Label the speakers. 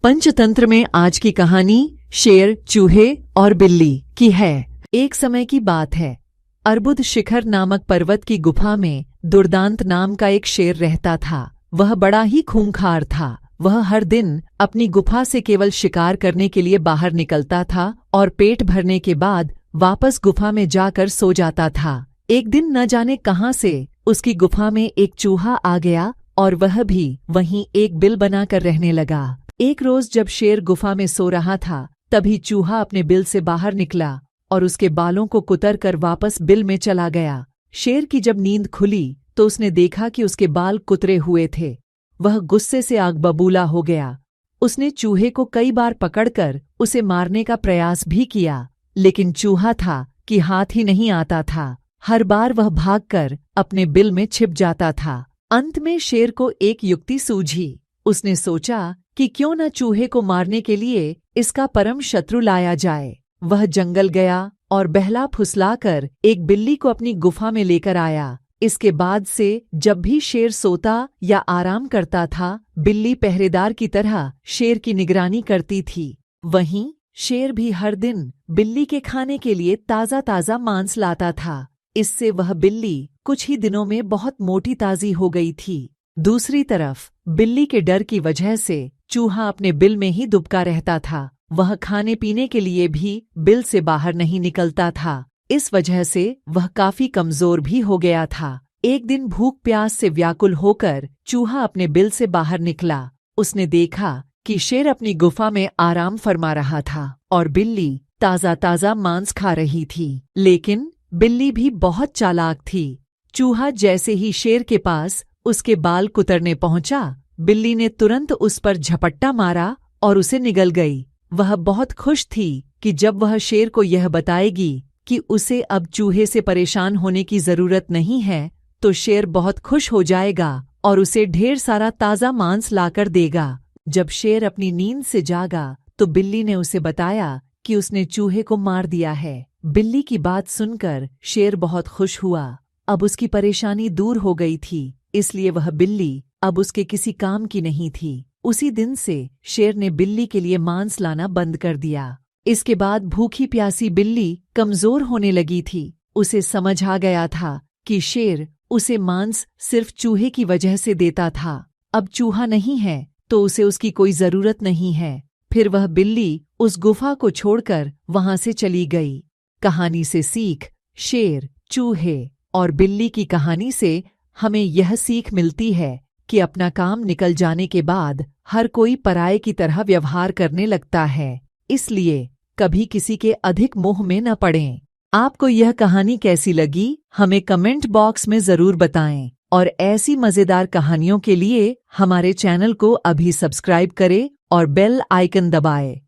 Speaker 1: पंचतंत्र में आज की कहानी शेर, चूहे और बिल्ली की है। एक समय की बात है। अर्बुद शिखर नामक पर्वत की गुफा में दुर्दांत नाम का एक शेर रहता था। वह बड़ा ही खूंखार था। वह हर दिन अपनी गुफा से केवल शिकार करने के लिए बाहर निकलता था और पेट भरने के बाद वापस गुफा में जाकर सो जाता था। एक दिन न जाने कहाँ से उसकी गुफा में एक चूहा आ गया और वह भी वहीं एक बिल बनाकर रहने लगा। एक रोज जब शेर गुफा में सो रहा था, तभी चूहा अपने बिल से बाहर निकला और उसके बालों को कुतर कर वापस बिल में चला गया। शेर की जब नींद खुली तो उसने देखा कि उसके बाल कुतरे हुए थे। वह गुस्से से आग बबूला हो गया। उसने चूहे को कई बार पकड़कर उसे मारने का प्रयास भी किया, लेकिन चूहा था कि हाथ ही नहीं आता था। हर बार वह भागकर अपने बिल में छिप जाता था। अंत में शेर को एक युक्ति सूझी। उसने सोचा कि क्यों न चूहे को मारने के लिए इसका परम शत्रु लाया जाए। वह जंगल गया और बहला फुसलाकर एक बिल्ली को अपनी गुफा में लेकर आया। इसके बाद से जब भी शेर सोता या आराम करता था, बिल्ली पहरेदार की तरह शेर की निगरानी करती थी। वहीं शेर भी हर दिन बिल्ली के खाने के लिए ताज़ा ताज़ा मांस लाता था। इससे वह बिल्ली कुछ ही दिनों में बहुत मोटी ताज़ी हो गई थी। दूसरी तरफ बिल्ली के डर की वजह से चूहा अपने बिल में ही दुबका रहता था। वह खाने पीने के लिए भी बिल से बाहर नहीं निकलता था। इस वजह से वह काफी कमजोर भी हो गया था। एक दिन भूख प्यास से व्याकुल होकर चूहा अपने बिल से बाहर निकला। उसने देखा कि शेर अपनी गुफा में आराम फरमा रहा था और बिल्ली ताज़ा ताज़ा मांस खा रही थी। लेकिन बिल्ली भी बहुत चालाक थी। चूहा जैसे ही शेर के पास उसके बाल कुतरने पहुंचा, बिल्ली ने तुरंत उस पर झपट्टा मारा और उसे निगल गई। वह बहुत खुश थी कि जब वह शेर को यह बताएगी कि उसे अब चूहे से परेशान होने की जरूरत नहीं है, तो शेर बहुत खुश हो जाएगा और उसे ढेर सारा ताज़ा मांस लाकर देगा। जब शेर अपनी नींद से जागा तो बिल्ली ने उसे बताया कि उसने चूहे को मार दिया है। बिल्ली की बात सुनकर शेर बहुत खुश हुआ। अब उसकी परेशानी दूर हो गई थी, इसलिए वह बिल्ली अब उसके किसी काम की नहीं थी। उसी दिन से शेर ने बिल्ली के लिए मांस लाना बंद कर दिया। इसके बाद भूखी प्यासी बिल्ली कमजोर होने लगी थी। उसे समझ आ गया था कि शेर उसे मांस सिर्फ चूहे की वजह से देता था। अब चूहा नहीं है तो उसे उसकी कोई जरूरत नहीं है। फिर वह बिल्ली उस गुफा को छोड़कर वहां से चली गई। कहानी से सीख। शेर, चूहे और बिल्ली की कहानी से हमें यह सीख मिलती है कि अपना काम निकल जाने के बाद हर कोई पराये की तरह व्यवहार करने लगता है। इसलिए कभी किसी के अधिक मोह में न पड़ें। आपको यह कहानी कैसी लगी, हमें कमेंट बॉक्स में जरूर बताएं और ऐसी मजेदार कहानियों के लिए हमारे चैनल को अभी सब्सक्राइब करें और बेल आइकन दबाएं।